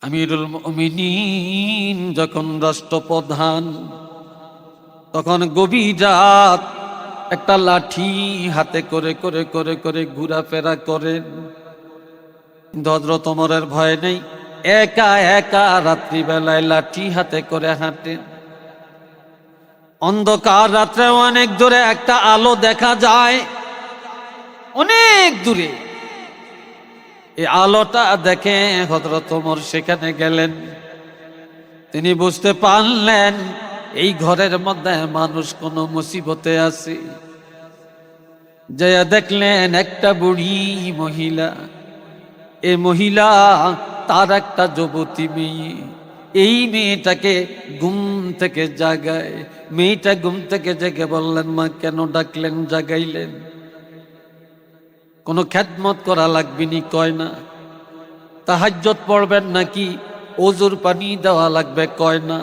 আমিরুল মুমিনিন যখন রাষ্ট্রপ্রধান, তখন গভীর রাত একটা লাঠি হাতে করে করে করে করে ঘোরাফেরা করেন। হযরত ওমরের ভয় নেই, একা একা রাত্রিবেলায় লাঠি হাতে করে হাঁটেন। অন্ধকার রাত্রে অনেক দূরে একটা আলো দেখা যায়, অনেক দূরে। এই আলোটা দেখে হযরত ওমর সেখানে গেলেন। তিনি বুঝতে পারলেন এই ঘরের মধ্যে মানুষ কোনো মুসিবতে আছে। যে দেখলেন একটা বুড়ি মহিলা, এই মহিলা তার একটা যুবতী মেয়ে। এই মেয়েটাকে ঘুম থেকে জাগায়। মেয়েটা ঘুম থেকে জেগে বললেন, মা কেন ডাকলেন, জাগাইলেন? কোনো খেদমত করা লাগবে নি, কয় না। তাহাজ্জুদ পড়বেন নাকি, ওজুর পানি দেওয়া লাগবে, কয় না।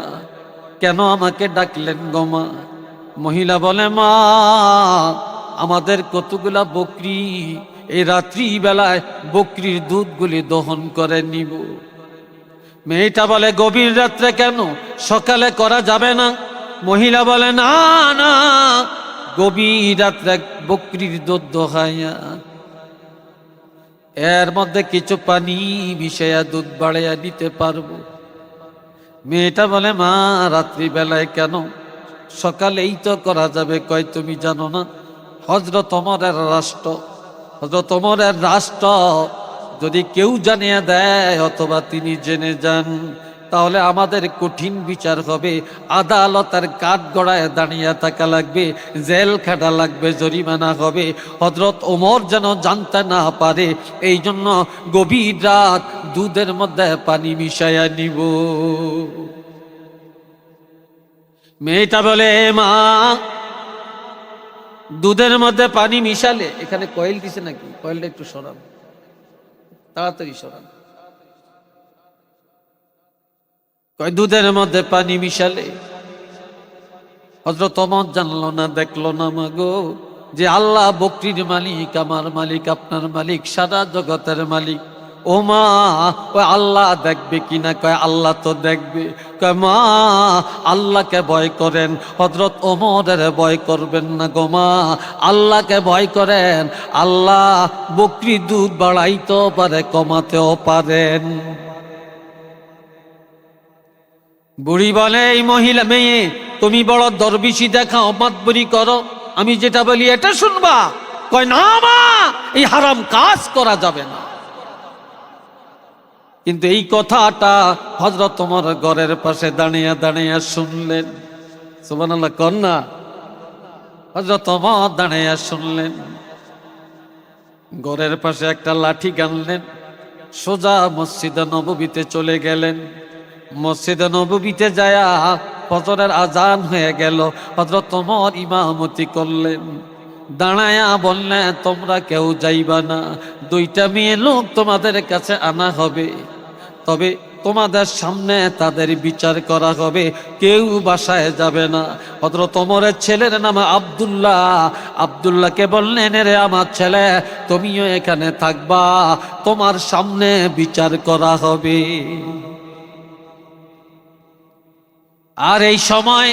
কেন আমাকে ডাকলেন গো মা? মহিলা বলে, মা আমাদের কতগুলা বকরি, এই রাত্রি বেলায় বকরির দুধগুলি দহন করে নিব। মেয়েটা বলে, গভীর রাত্রে কেন, সকালে করা যাবে না? মহিলা বলে, না না, গভীর রাত্রে বকরির দুধ দোহাইয়া এর মধ্যে কিছু পানি মিশাইয়া দুধ বাড়াইয়া নিতে পারবো। মেয়েটা বলে, মা রাত্রি বেলায় কেন, সকালেই তো করা যাবে। কয় তুমি জানো না হযরত ওমরের রাষ্ট্র, হযরত ওমরের রাষ্ট্র যদি কেউ জানিয়ে দেয় অথবা তিনি জেনে যান, তাহলে আমাদের কঠিন বিচার হবে। আদালতের কাঠ গড়ায় দাঁড়িয়ে থাকা লাগবে, জেল খাটা লাগবে, জরিমানা হবে। হযরত ওমর যেন জানতে না পারে, এই জন্য গভীর রাত দুধের মধ্যে পানি মিশাইয়া নিব। মেয়েটা বলে, মা দুধের মধ্যে পানি মিশালে, এখানে কয়েল দিছে নাকি, কয়েলটা একটু সরান, তাড়াতাড়ি সরান। কয় দুধের মধ্যে পানি মিশালে। হযরত ওমর জানলো না, দেখলো না মাগো, যে আল্লাহ বকরির মালিক, আমার মালিক, আপনার মালিক, সারা জগতের মালিক। ও মা, ওই আল্লাহ দেখবে কিনা? কয় আল্লাহ তো দেখবে। কয় মা আল্লাহকে ভয় করেন, হযরত ওমরের ভয় করবেন না গো মা, আল্লাহকে ভয় করেন। আল্লাহ বকরি দুধ বাড়াইতেও পারে, কমাতেও পারেন। বুড়ি বলে, এই মহিলা মেয়ে তুমি বড় দরবিশি দেখাও, মাতবরি করো, আমি যেটা বলি এটা শুনবা? কয় না মা, এই হারাম কাজ করা যাবে না। কিন্তু এই কথাটা হযরত ওমর ঘরের পাশে দাঁড়িয়ে দাঁড়িয়ে শুনলেন। সুবহানাল্লাহ কন্যা, হযরত ওমর দাঁড়িয়ে শুনলেন। ঘরের পাশে একটা লাঠি গানলেন, সোজা মসজিদে নববীতে চলে গেলেন। মসজিদে নববীতে যায়া ফজরের আজান হয়ে গেল। হযরত ওমর ইমামতি করলেন। দাঁড়ায়া বললেন, তোমরা কেউ যাইবা না, দুইটা মেয়ে লোক তোমাদের কাছে আনা হবে, তবে তোমাদের সামনে তাদের বিচার করা হবে, কেউ বাসায় যাবে না। হযরত ওমরের ছেলের নাম আব্দুল্লাহ। আব্দুল্লাহকে বললেন, রে আমার ছেলে, তুমিও এখানে থাকবা, তোমার সামনে বিচার করা হবে। আর এই সময়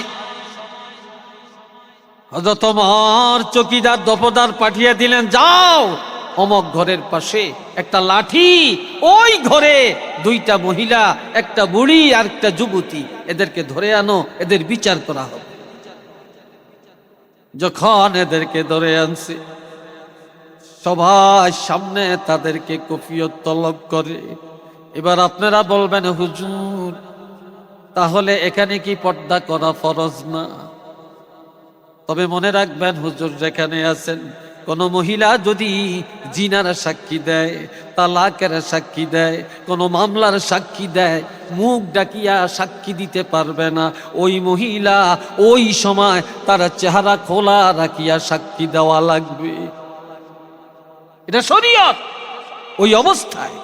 হযরত ওমর চকিদার দফদার পাঠিয়ে দিলেন, যাও অমক ঘরের পাশে একটা লাঠি, ওই ঘরে দুইটা মহিলা, একটা বুড়ি আর একটা যুবতী, এদেরকে ধরে আনো, এদের বিচার করা হবে। যখন এদেরকে ধরে আনছে, সবার সামনে তাদেরকে কফিয়ত তলব করে। এবার আপনারা বলবেন, হুজুর তাহলে এখানে কি পর্দা করা ফরজ না? তবে মনে রাখবেন, হুজুর যেখানে আছেন, কোন মহিলা যদি জিনার সাক্ষী দেয়, তালাকের সাক্ষী দেয়, কোন মামলার সাক্ষী দেয়, মুখ ডাকিয়া সাক্ষী দিতে পারবে না। ওই মহিলা ওই সময় তার চেহারা খোলা রাখিয়া সাক্ষী দেওয়া লাগবে। এটা শরীয়ত। ওই অবস্থায়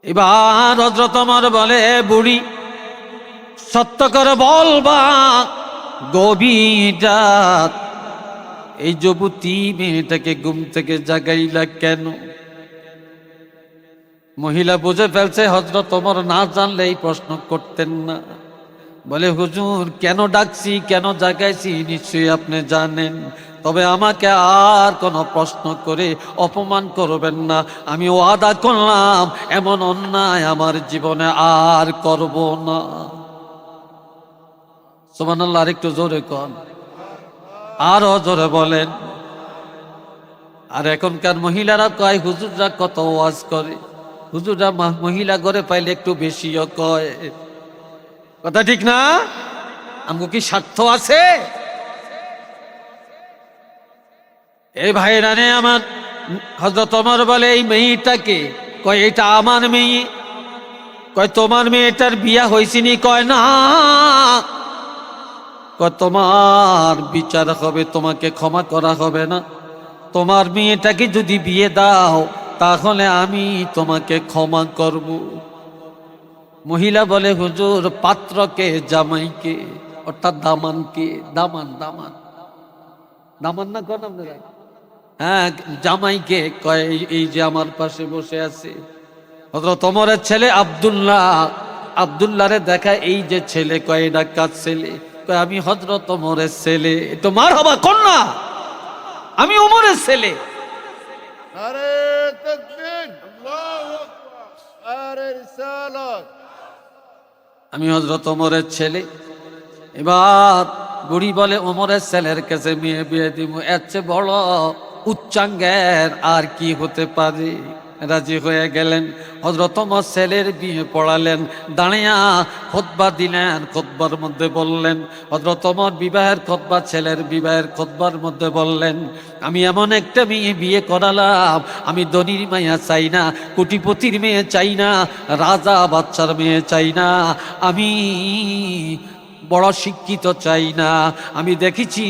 এবার হযরত ওমর বলে, বুড়ি সত্য করে বলবা, গভীর রাত এই যুবতী মেয়েটাকে ঘুম থেকে জাগাইলা কেন? মহিলা বুঝে ফেলছে হযরত ওমর না জানলে এই প্রশ্ন করতেন না। বলে হুজুর কেন ডাকছি, কেন জাগাইছি নিশ্চয়ই আপনি জানেন, তবে আমাকে আর কোনো প্রশ্ন করে অপমান করবেন না। আমি ওয়াদা করলাম এমন অন্যায় আমার জীবনে আর করব না। সুবহানাল্লাহ, আর একটু জোরে কন, আরো জোরে বলেন। আর এখনকার মহিলারা কয় হুজুররা কত ওয়াজ করে, হুজুররা মহিলা ঘরে পাইলে একটু বেশিও কয়। কথা ঠিক না? আমগো কি স্বার্থ আছে? এই ভাইরা নে আমার, হযরত ওমর বলে এই মেয়েটাকে, কয় এটা আমার মেয়ে। কয় তোমার মেয়েটার বিয়া হয়েছিনি? কয় না। কয় তোমার বিচার হবে, তোমাকে ক্ষমা করা হবে না। তোমার মেয়েটাকে যদি বিয়ে দাও তাহলে আমি তোমাকে ক্ষমা করব। মহিলা বলে হুজুর পাত্রকে, জামাইকে, অর্থাৎ দামানকে, দামান দামান দামান না কোন আপনারা? হ্যাঁ, জামাইকে। কয় এই যে আমার পাশে বসে আছে হযরত ওমরের ছেলে আব্দুল্লাহ, আব্দুল্লাহরে দেখা এই যে ছেলে। কয় এটা কার ছেলে? কয় আমি হযরত ওমরের ছেলে। একটু মারহাবা কর না, আমি ওমরের ছেলে। নারে তাকবীর, আল্লাহু আকবার, নারে রিসালাত। আমি হযরত ওমরের ছেলে। এবার বুড়ি বলে ওমরের ছেলের কাছে মেয়ে বিয়ে দিব, এর চেয়ে বড় উচ্চাঙ্গের আর কি হতে পারে? রাজি হয়ে গেলেন। হযরত ওমর ছেলের বিয়ে পড়ালেন, দাঁড়িয়া খুতবা দিলেন। খুতবার মধ্যে বললেন, হযরত ওমর বিবাহের খুতবা, ছেলের বিবাহের খুতবার মধ্যে বললেন, আমি এমন একটা মেয়ে বিয়ে করালাম, আমি ধনীর মাইয়া চাই না, কোটিপতির মেয়ে চাই না, রাজা বাচ্চার মেয়ে চাই না, আমি বড় শিক্ষিত চাই না। আমি দেখেছি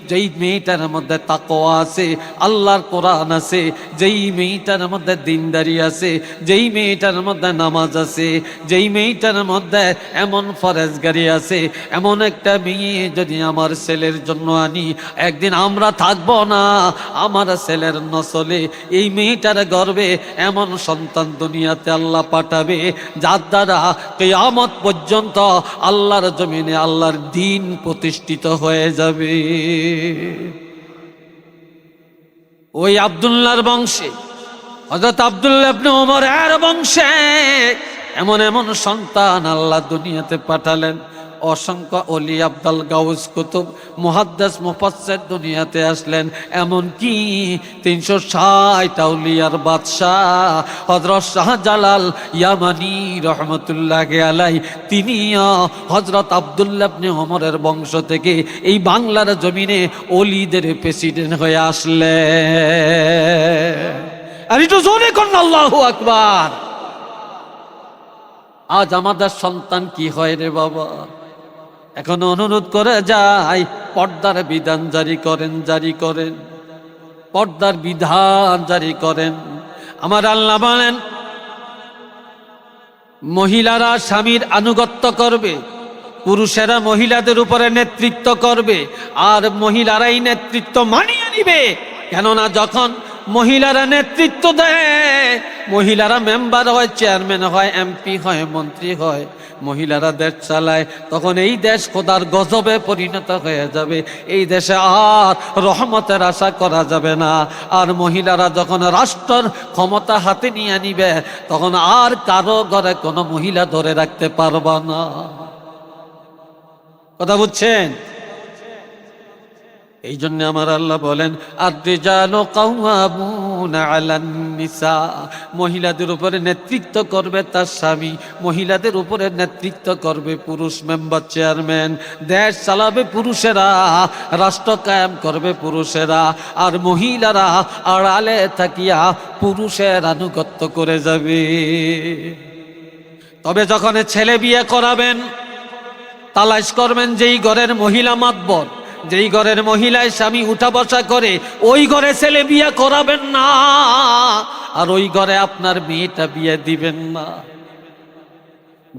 যেই মেয়েটার মধ্যে তাকওয়া আছে, আল্লাহর কোরআন আছে, যেই মেয়েটার মধ্যে দিনদারি আছে, যেই মেয়েটার মধ্যে নামাজ আছে, যেই মেয়েটার মধ্যে এমন ফরেজগারি আছে, এমন একটা মেয়ে যদি আমার ছেলের জন্য আনি, একদিন আমরা থাকবো না, আমার ছেলের নসলে এই মেয়েটার গর্বে এমন সন্তান দুনিয়াতে আল্লাহ পাঠাবে যার দ্বারা কিয়ামত পর্যন্ত আল্লাহর জমিনে আল্লাহর দ্বীন প্রতিষ্ঠিত হয়ে যাবে। ওই আব্দুল্লাহর বংশে, হযরত আব্দুল্লাহ ইবনে ওমরের বংশে এমন এমন সন্তান আল্লাহ দুনিয়াতে পাঠালেন। অসংখ্য ওলি, আব্দাল, গাউস, কুতুব, মুহাদ্দিস, মুফাসসির দুনিয়াতে আসলেন। এমন কি 360 আউলিয়ার বাদশাহ হযরত শাহজালাল ইয়ামানি রহমতুল্লাহি আলাইহি, তিনিও হযরত আব্দুল্লাহ ইবনে ওমরের বংশ থেকে এই বাংলার জমিনে ওলিদের প্রেসিডেন্ট হয়ে আসলেন। আর একটু জোরে করুন আল্লাহু আকবার। আজ আমাদের সন্তান কি হয় রে বাবা? এখন অনুরোধ করে যাই, পর্দার বিধান জারি করেন, জারি করেন, পর্দার বিধান জারি করেন। আমার আল্লাহ বলেন মহিলারা স্বামীর আনুগত্য করবে, পুরুষেরা মহিলাদের উপরে নেতৃত্ব করবে, আর মহিলারাই নেতৃত্ব মানিয়ে নিবে। কেননা যখন মহিলারা নেতৃত্ব দেয়, মহিলারা মেম্বার হয়, চেয়ারম্যান হয়, এমপি হয়, মন্ত্রী হয়, মহিলারা দেশ চালায়, তখন এই দেশ খোদার গজবে পরিণত হয়ে যাবে। এই দেশে আর রহমতের আশা করা যাবে না। আর মহিলারা যখন রাষ্ট্রের ক্ষমতা হাতে নিয়ে নিবে, তখন আর কারো ঘরে কোনো মহিলা ধরে রাখতে পারবা না। কথা বুঝছেন? এই জন্য আমার আল্লাহ বলেন আর-রিজালু কাওয়ামুনা আলান নিসা, মহিলাদের উপরে নেতৃত্ব করবে তার স্বামী, মহিলাদের উপরে নেতৃত্ব করবে পুরুষ, মেম্বার, চেয়ারম্যান, দেশ চালাবে পুরুষেরা, রাষ্ট্র কায়েম করবে পুরুষেরা, আর মহিলারা আড়ালে থাকিয়া পুরুষের আনুগত্য করে যাবে। তবে যখন ছেলে বিয়ে করাবেন, তালাশ করবেন যেই ঘরের মহিলা মাতবর, যেই ঘরের মহিলায় স্বামী উঠা বসা করে, ওই ঘরে ছেলে বিয়ে করাবেন না, আর ওই ঘরে আপনার মেয়েটা বিয়ে দিবেন না।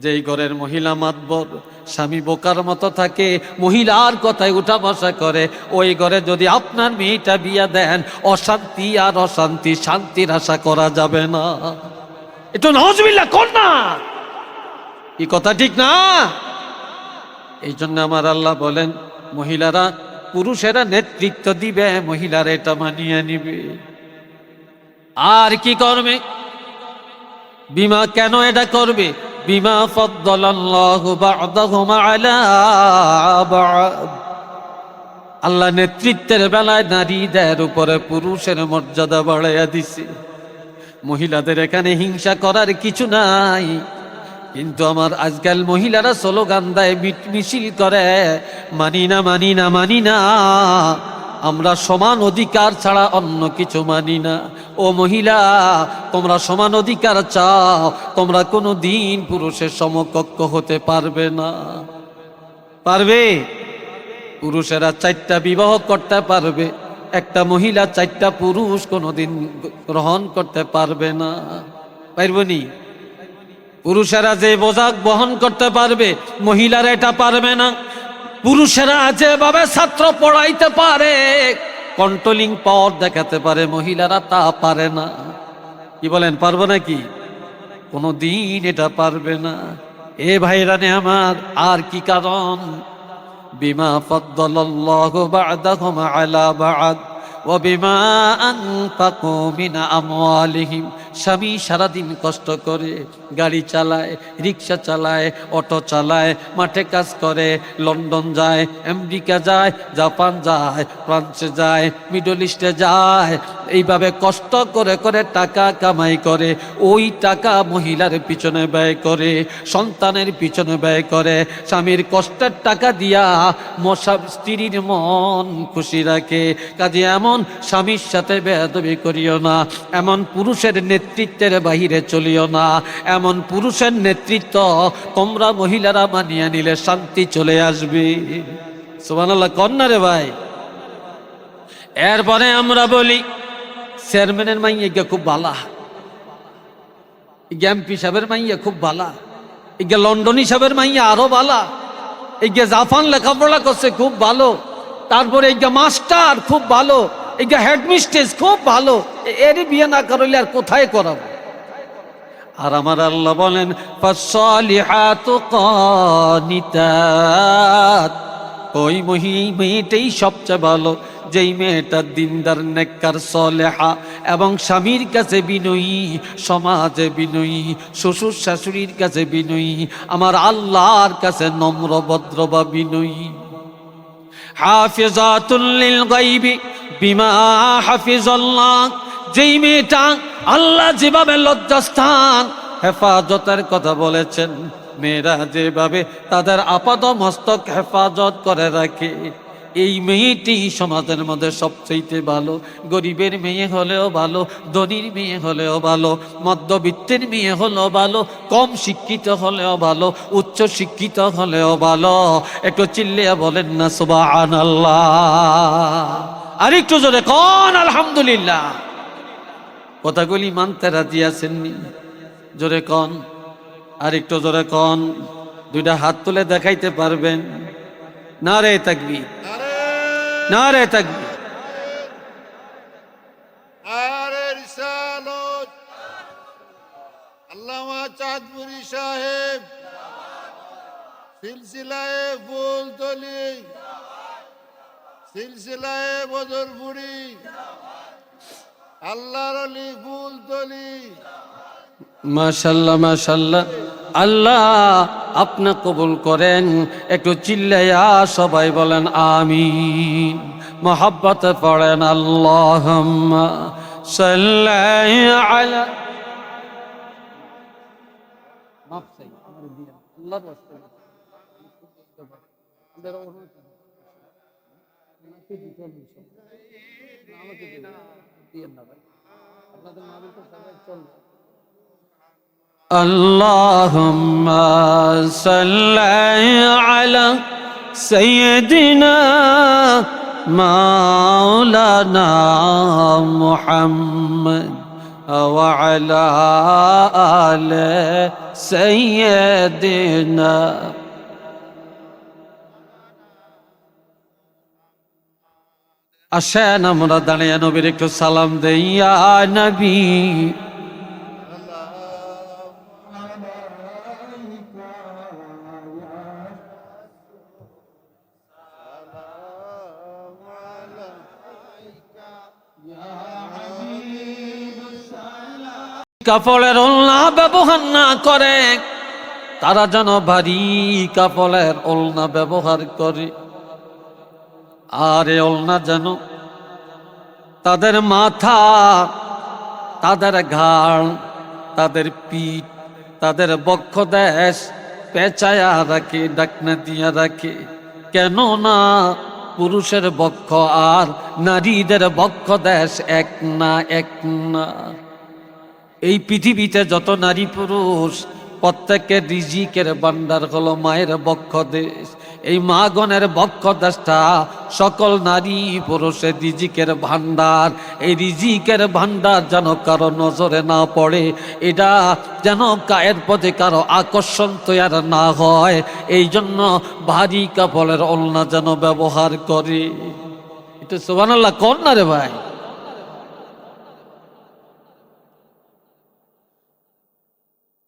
যেই ঘরের মহিলা মাতবর, স্বামী বোকার মতো থাকে, মহিলার কথায় উঠা বসা করে, ওই ঘরে যদি আপনার মেয়েটা বিয়ে দেন, অশান্তি আর অশান্তি, শান্তির আশা করা যাবে না। একটু নাউজুবিল্লাহ কর না, এই কথা ঠিক না। এই জন্য আমার আল্লাহ বলেন মহিলারা, পুরুষেরা নেতৃত্ব দিবে, মহিলারা এটা মানিয়ে নিবে। আর কি করবে? বিমা, কেন এটা করবে? বিমা ফাদ্দালাল্লাহু বা'দাহুম আলা বা'দ, আল্লাহ নেতৃত্বের বেলায় নারীদের উপরে পুরুষের মর্যাদা বাড়াইয়া দিছে। মহিলাদের এখানে হিংসা করার কিছু নাই, কিন্তু আমার আজকাল মহিলারা স্লোগান দেয়, মিছিল করে, মানি না মানি না মানি না, আমরা সমান অধিকার ছাড়া অন্য কিছু মানি না। ও মহিলা, তোমরা সমান অধিকার চাও, তোমরা কোনো দিন পুরুষের সমকক্ষ হতে পারবে না। পারবে? পুরুষেরা 4টা বিবাহ করতে পারবে, একটা মহিলা 4টা পুরুষ কোনোদিন গ্রহণ করতে পারবে না। পারবনি? পুরুষেরা যে বোঝা বহন করতে পারবে, মহিলারা এটা পারবে না। পুরুষেরা যেভাবে ছাত্র পড়াইতে পারে, কন্ট্রোলিং পাওয়ার দেখাতে পারে, মহিলারা তা পারে না। কি বলেন, পারবো নাকি? কোনোদিন এটা পারবে না। এ ভাইরানে আমার, আর কি কারণ? বিমা ফাদ্দালাল্লাহু বা'দাহুম আলা বা'দ ওয়া বিমা আনফাকু মিন আমওয়ালিহিম। স্বামী সারাদিন কষ্ট করে, গাড়ি চালায়, রিক্সা চালায়, অটো চালায়, মাঠে কাজ করে, লন্ডন যায়, আমেরিকা যায়, জাপান যায়, ফ্রান্সে যায়, মিডল ইস্টে যায়, এইভাবে কষ্ট করে করে টাকা কামাই করে। ওই টাকা মহিলার পিছনে ব্যয় করে, সন্তানের পিছনে ব্যয় করে। স্বামীর কষ্টের টাকা দিয়া স্ত্রীর মন খুশি রাখে। কাজে এমন স্বামীর সাথে বেয়াদবি করিও না, এমন পুরুষের নেতৃত্বের বাহিরে চলিও না। এমন পুরুষের নেতৃত্ব তোমরা মহিলারা মানিয়ে নিলে শান্তি চলে আসবে। সুবহানাল্লাহ, কন্যা রে ভাই। এরপরে আমরা বলি, চেয়ারম্যানের মাইয়া খুব ভালা, এমপি সাহেবের মাইয়া খুব ভালা, লন্ডনী সাহেবের মাইয়া আরো ভালা, জাপান লেখাপড়া করছে খুব ভালো, তারপরে মাস্টার খুব ভালো, হেডমিস্ট্রেস খুব ভালো। এরই বিয়ে না করলে আর কোথায় করাবো? আর আমার আল্লাহ বলেন ফাসসালিহাতু কানিতাত, ওই মেয়েটাই সবচেয়ে ভালো, যেই মেয়েটা দিনদার, নেককার, সলেহা এবং স্বামীর কাছে বিনয়ী, সমাজে বিনয়ী, শ্বশুর শাশুড়ির কাছে বিনয়ী, আমার আল্লাহর কাছে নম্র, ভদ্র বা বিনয়ী। হাফিজাতুল লিল গায়বি বিমা হাফিজাল্লাহ, যেই মেয়েটা আল্লাহ যেভাবে লজ্জাস্থান হেফাজতের কথা বলেছেন, মেয়েরা যেভাবে তাদের আপাদ মস্তক হেফাজত করে রাখে, এই মেয়েটি সমাজের মধ্যে সবচেয়ে ভালো। গরিবের মেয়ে হলেও ভালো, ধনীর মেয়ে হলেও ভালো, মধ্যবিত্তের মেয়ে হলেও ভালো, কম শিক্ষিত হলেও ভালো, উচ্চ শিক্ষিত হলেও ভালো। একটু চিল্লিয়া বলেন না সুবহানাল্লাহ। আর একটু জোরে কোন আলহামদুলিল্লাহ। কথাগুলি মানতে রাজি আছেননি? জোরে কন, আর একটু জোরে কন। 2টা হাত তুলে দেখাইতে পারবেন? নারে তাকবীর, নারে তাকবীর। আরে রিসালত আল্লামা চাঁদপুরি সাহেব, সিলসিলায়ে ফুলতলি, সিলসিলায়ে বদরপুরি, আল্লাহর আলী ফুলতলি। মাশাআল্লাহ, মাশাআল্লাহ। আল্লাহ আপনি কবুল করেন। একটু চিল্লাইয়া সবাই বলেন আমিন। মোহাব্বতে পড়েন আল্লাহুম্মা সাল্লি আলা। মাফ চাই, আমার দিন আল্লাহর রাস্তায় আমাদের অনুরোধ আমাকে দিতে দিয়েন না ভাই, আপনাদের মাহফিল তো সবাই চলবে। আল্লাহুম্মা সাল্লি আলা সাইয়্যিদিনা মাওলানা মুহাম্মদ ওয়া আলা আলি সাইয়্যিদিনা। আসেন আমরা দাঁড়িয়ে নবীর একটু সালাম দেই। ইয়া নবী কাপড়ের ওলনা ব্যবহার না করে, তারা যেন ভারী কাপড়ের ওলনা ব্যবহার করে। আর এই ওলনা যেন তাদের মাথা, তাদের ঘাড়, তাদের পিঠ, তাদের বক্ষদেশ পেঁচায়া রাখে, ডাকনা দিয়া রাখে। কেননা পুরুষের বক্ষ আর নারীদের বক্ষদেশ এক না, এক না। এই পৃথিবীতে যত নারী পুরুষ, প্রত্যেকের রিজিকের ভান্ডার হলো মায়ের বক্ষদেশ। এই মা গণের বক্ষদেশটা সকল নারী পুরুষের রিজিকের ভান্ডার। এই রিজিকের ভান্ডার যেন কারো নজরে না পড়ে, এটা যেন গায়ের প্রতি কারো আকর্ষণ তৈরি না হয়, এই জন্য ভারী কাপড়ের ওলনা যেন ব্যবহার করে। এটা সুবহানাল্লাহ কোন না রে ভাই?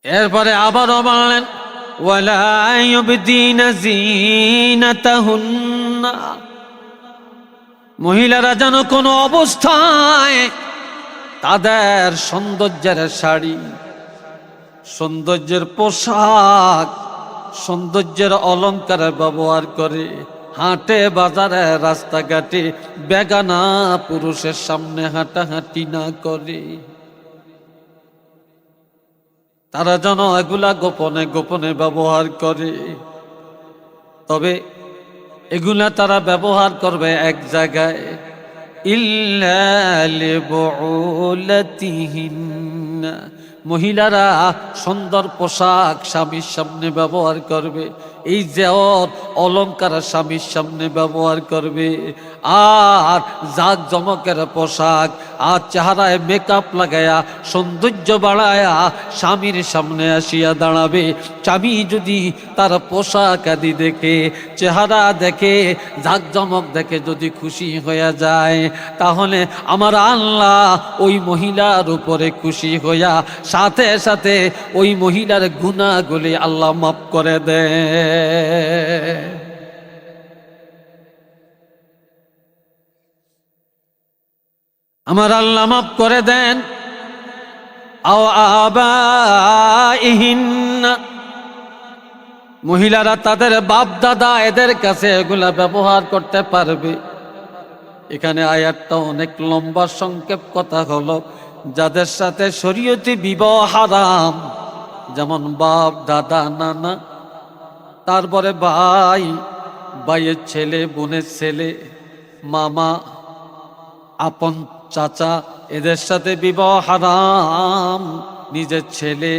এরপরে আবারও বললেন ওয়ালা ইউবদিনা যিনাতাহুন্না, মহিলারা যেন কোনো অবস্থায় তাদের সৌন্দর্যের শাড়ি, সৌন্দর্যের পোশাক, সৌন্দর্যের অলংকার ব্যবহার করে হাটে বাজারে রাস্তাঘাটে বেগানা পুরুষের সামনে হাঁটাহাঁটি না করে। তারা যেন এগুলা গোপনে গোপনে ব্যবহার করে। তবে এগুলা তারা ব্যবহার করবে এক জায়গায়, ইল্লা লিবুলাতিহিন্না, মহিলারা সুন্দর পোশাক স্বামীর সামনে ব্যবহার করবে, এই যে অলংকার স্বামীর সামনে ব্যবহার করবে। আর জাক জমকের পোশাক আর চেহারায় মেকআপ লাগায়া সৌন্দর্য বাড়ায়া স্বামীর সামনে আসিয়া দাঁড়াবে। স্বামী যদি তার পোশাক আদি দেখে, চেহারা দেখে, জাক জমক দেখে যদি খুশি হয়ে যায়, তাহলে আমার আল্লাহ ওই মহিলার উপরে খুশি হইয়া সাথে সাথে ওই মহিলার গুনাহগুলি আল্লাহ মাফ করে দেয়। আমার আল্লাহ মাফ করে দেন। আও আবাইহিন্না, মহিলারা তাদের বাপ দাদা এদের কাছে এগুলা ব্যবহার করতে পারবে। এখানে আয়াতটা অনেক লম্বা, সংক্ষেপ কথা হলো, যাদের সাথে শরীয়তি বিবাহ হারাম, যেমন বাপ দাদা নানা, তারপরে ভাই, ভাইয়ের ছেলে, বোনের ছেলে, মামা, আপন চাচা, এদের সাথে বিবাহ হারাম। নিজের ছেলে,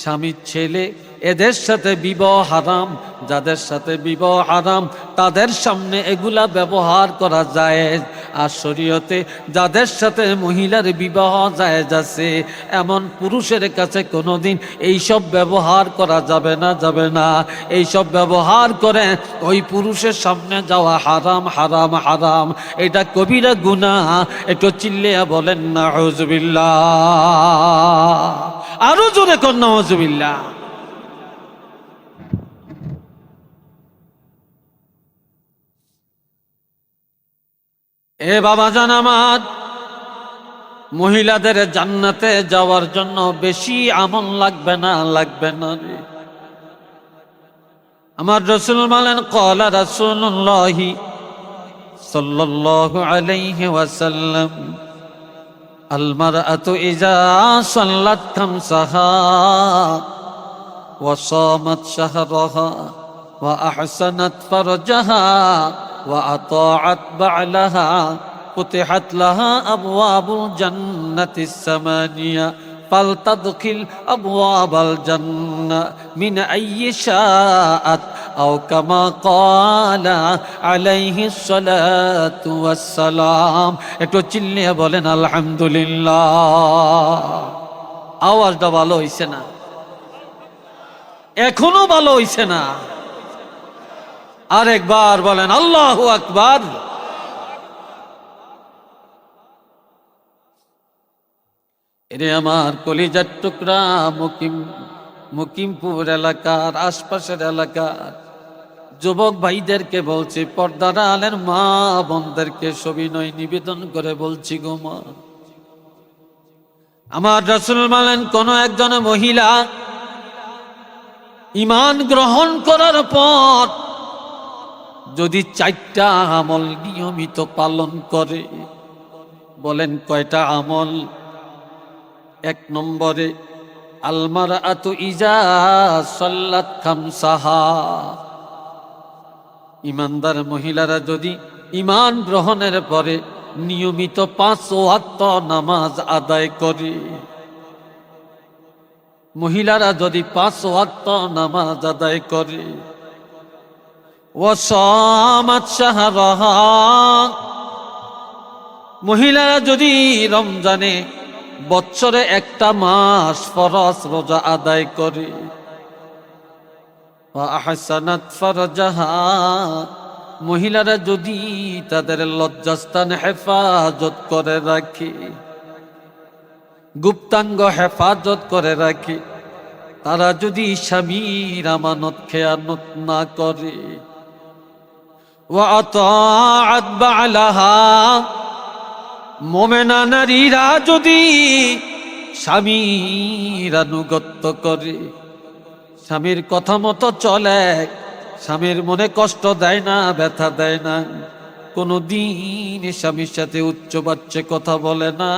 স্বামীর ছেলে, এদের সাথে বিবাহ হারাম। যাদের সাথে বিবাহ হারাম তাদের সামনে এগুলা ব্যবহার করা যায়। আর শরীয়তে যাদের সাথে মহিলার বিবাহ জায়েজ আছে, এমন পুরুষের কাছে কোনোদিন এইসব ব্যবহার করা যাবে না, যাবে না। এইসব ব্যবহার করে ওই পুরুষের সামনে যাওয়া হারাম, হারাম, হারাম। এটা কবিরা গুনাহ। একটু চিল্লিয়া বলেন নাউযুবিল্লাহ, আরো জোরে কর নাউযুবিল্লাহ। এ বাবাজান আমার, মহিলাদের জান্নাতে যাওয়ার জন্য বেশি আমল লাগবে না, লাগবে না রে। আমার রাসূল বলেন, ক্বালা রাসূলুল্লাহি সাল্লাল্লাহু আলাইহি ওয়াসাল্লাম, আল মারআতু ইযা সাল্লাত খামসাহা ওয়া সামাত শাহরাহা ওয়া আহসানাত ফারজাহা ওয়া আতাআত বা'লাহা ফুতিহাত লাহা আবওয়াবুল জান্নাতিস সামানিয়া ফালতাদখিল আবওয়াবাল জান্নাহ মিন আইয়ি শাআত আও কামা ক্বালা আলাইহিস সালাতু ওয়াস সালাম। একটু চিল্লিয়ে বলেন আলহামদুলিল্লাহ। আওয়াজটা ভালো হইছে না? এখনো ভালো হইছে না? আরেকবার বলেন আল্লাহু আকবার। এরে আমার কলিজার টুকরা মুকিমপুর এলাকার আশপাশের এলাকার যুবক ভাইদেরকে বলছি, পর্দার আলের মা বোনদেরকে সবিনয় নিবেদন করে বলছি, গো মা, আমার রাসূল বলেন, কোন একজন মহিলা ঈমান গ্রহণ করার পর যদি 4টা আমল নিয়মিত পালন করে, বলেন কয়টা আমল? 1 নম্বরে আল মারআতু ইজা সাল্লাত খামসাহা, ইমানদার মহিলারা যদি ঈমান গ্রহণের পরে নিয়মিত 5 ওয়াক্ত নামাজ আদায় করে, মহিলারা যদি 5 ওয়াক্ত নামাজ আদায় করে, ওয়াসামাত শাহরাহা, মহিলারা যদি রমজানে বছরে 1টা মাস ফরজ রোজা আদায় করে, ওয়া আহসানাত ফারজাহা, মহিলারা যদি তাদের লজ্জাস্থান হেফাজত করে রাখে, গুপ্তাঙ্গ হেফাজত করে রাখে, তারা যদি স্বামীর আমানত খেয়ানত না করে, ওয়া আতাআত বালাহা, মুমিনা নারীরা যদি স্বামীর আনুগত্য করে, স্বামীর কথা মতো চলে, স্বামীর মনে কষ্ট দেয় না, ব্যথা দেয় না, কোনো দিন স্বামীর সাথে উচ্চ বাচ্চে কথা বলে না,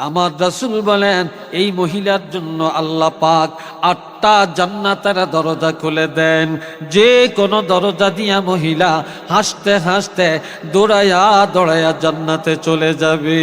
আমার রাসূল বলেন এই মহিলার জন্য আল্লাহ পাক 8টা জান্নাতের দরজা খুলে দেন। যে কোনো দরজা দিয়া মহিলা হাসতে হাসতে দৌড়ায়া দৌড়ায়া জান্নাতে চলে যাবে।